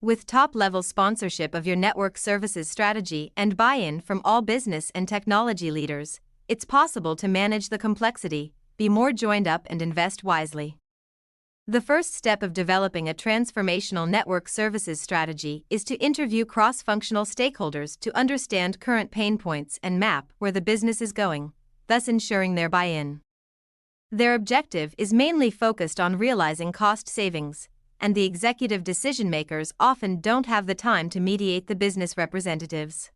With top-level sponsorship of your network services strategy and buy-in from all business and technology leaders, it's possible to manage the complexity, be more joined up and invest wisely. The first step of developing a transformational network services strategy is to interview cross-functional stakeholders to understand current pain points and map where the business is going, thus ensuring their buy-in. Their objective is mainly focused on realizing cost savings, and the executive decision-makers often don't have the time to mediate the business representatives.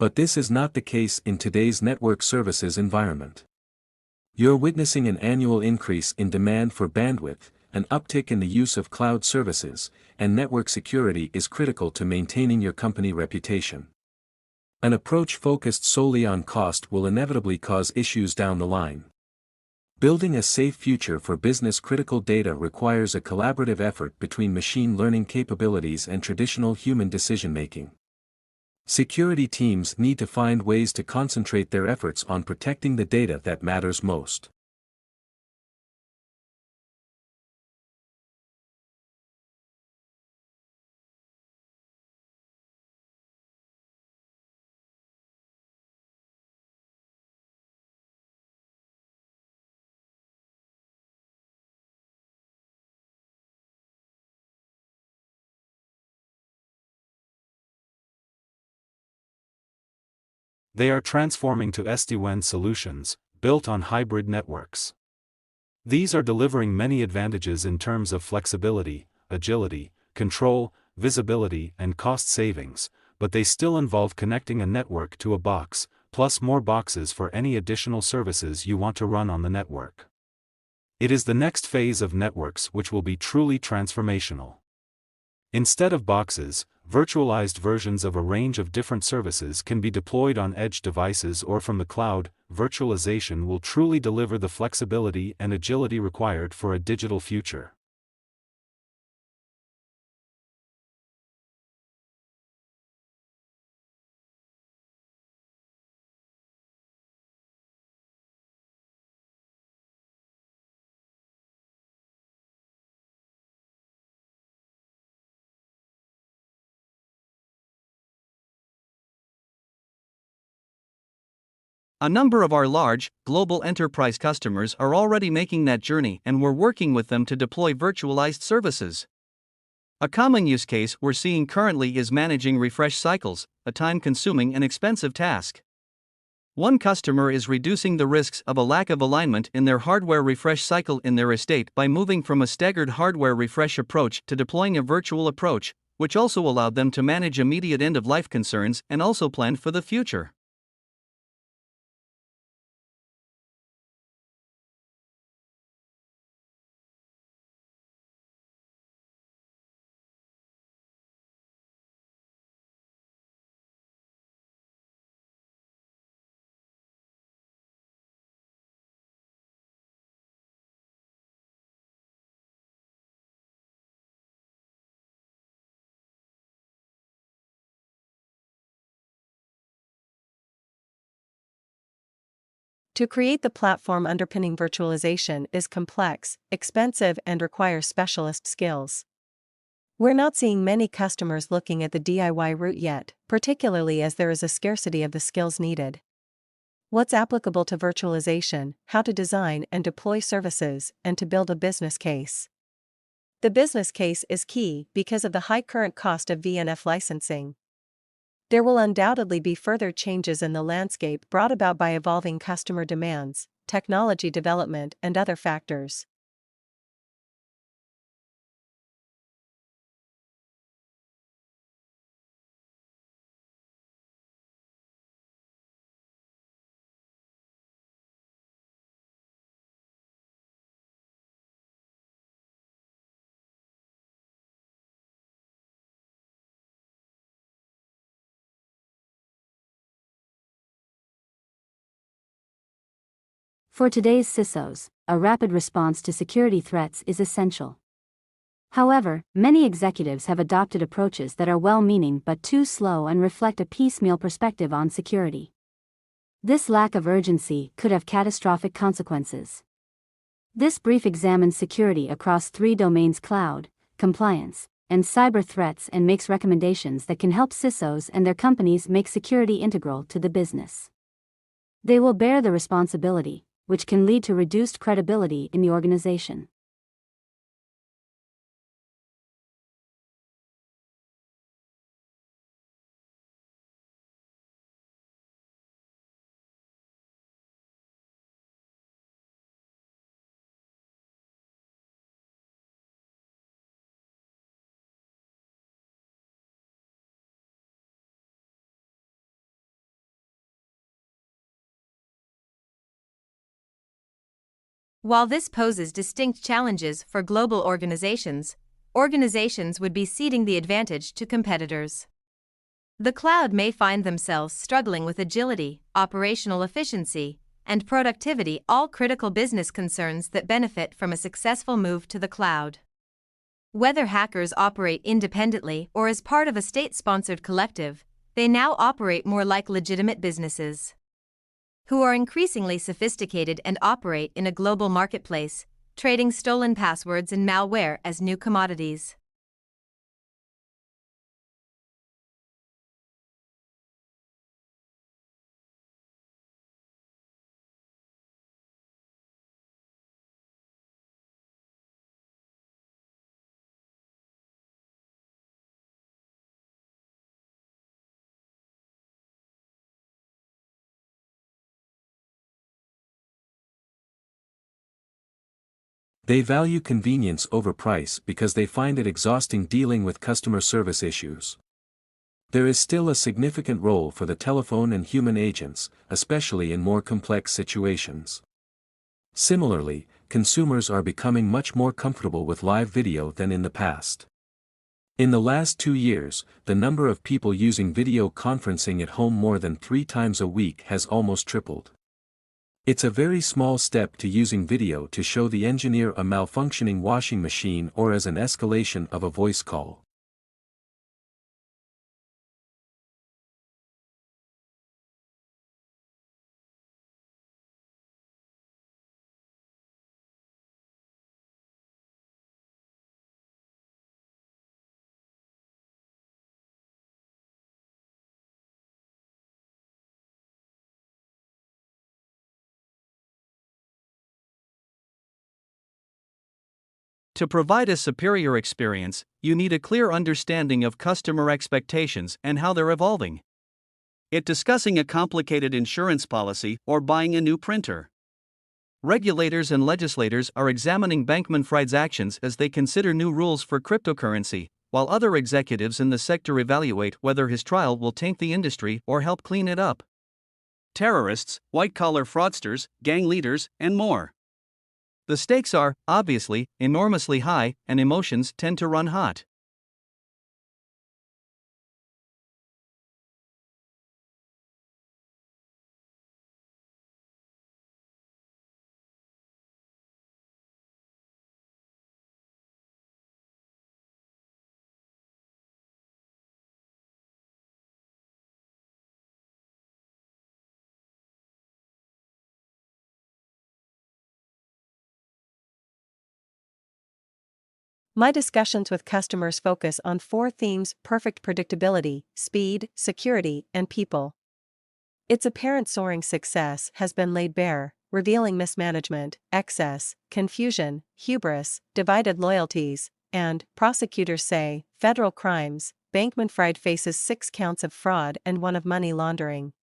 But this is not the case in today's network services environment. You're witnessing an annual increase in demand for bandwidth, an uptick in the use of cloud services, and network security is critical to maintaining your company reputation. An approach focused solely on cost will inevitably cause issues down the line. Building a safe future for business-critical data requires a collaborative effort between machine learning capabilities and traditional human decision-making. Security teams need to find ways to concentrate their efforts on protecting the data that matters most. They are transforming to SD-WAN solutions, built on hybrid networks. These are delivering many advantages in terms of flexibility, agility, control, visibility, and cost savings, but they still involve connecting a network to a box, plus more boxes for any additional services you want to run on the network. It is the next phase of networks which will be truly transformational. Instead of boxes, virtualized versions of a range of different services can be deployed on edge devices or from the cloud. Virtualization will truly deliver the flexibility and agility required for a digital future. A number of our large, global enterprise customers are already making that journey, and we're working with them to deploy virtualized services. A common use case we're seeing currently is managing refresh cycles, a time-consuming and expensive task. One customer is reducing the risks of a lack of alignment in their hardware refresh cycle in their estate by moving from a staggered hardware refresh approach to deploying a virtual approach, which also allowed them to manage immediate end-of-life concerns and also plan for the future. To create the platform underpinning virtualization is complex, expensive, and requires specialist skills. We're not seeing many customers looking at the DIY route yet, particularly as there is a scarcity of the skills needed. What's applicable to virtualization, how to design and deploy services, and to build a business case. The business case is key because of the high current cost of VNF licensing. There will undoubtedly be further changes in the landscape brought about by evolving customer demands, technology development, and other factors. For today's CISOs, a rapid response to security threats is essential. However, many executives have adopted approaches that are well-meaning but too slow and reflect a piecemeal perspective on security. This lack of urgency could have catastrophic consequences. This brief examines security across 3 domains: cloud, compliance, and cyber threats, and makes recommendations that can help CISOs and their companies make security integral to the business. They will bear the responsibility, which can lead to reduced credibility in the organization. While this poses distinct challenges for global organizations would be ceding the advantage to competitors. The cloud may find themselves struggling with agility, operational efficiency, and productivity, all critical business concerns that benefit from a successful move to the cloud. Whether hackers operate independently or as part of a state-sponsored collective, they now operate more like legitimate businesses, who are increasingly sophisticated and operate in a global marketplace, trading stolen passwords and malware as new commodities. They value convenience over price because they find it exhausting dealing with customer service issues. There is still a significant role for the telephone and human agents, especially in more complex situations. Similarly, consumers are becoming much more comfortable with live video than in the past. In the last 2 years, the number of people using video conferencing at home more than 3 times a week has almost tripled. It's a very small step to using video to show the engineer a malfunctioning washing machine or as an escalation of a voice call. To provide a superior experience, you need a clear understanding of customer expectations and how they're evolving. It's discussing a complicated insurance policy or buying a new printer. Regulators and legislators are examining Bankman-Fried's actions as they consider new rules for cryptocurrency, while other executives in the sector evaluate whether his trial will taint the industry or help clean it up. Terrorists, white-collar fraudsters, gang leaders, and more. The stakes are, obviously, enormously high, and emotions tend to run hot. My discussions with customers focus on 4 themes: perfect predictability, speed, security, and people. It's apparent soaring success has been laid bare, revealing mismanagement, excess, confusion, hubris, divided loyalties, and, prosecutors say, federal crimes. Bankman-Fried faces 6 counts of fraud and 1 of money laundering.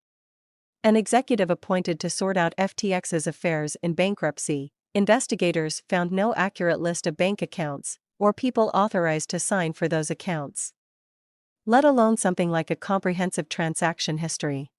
An executive appointed to sort out FTX's affairs in bankruptcy. Investigators found no accurate list of bank accounts or people authorized to sign for those accounts, let alone something like a comprehensive transaction history.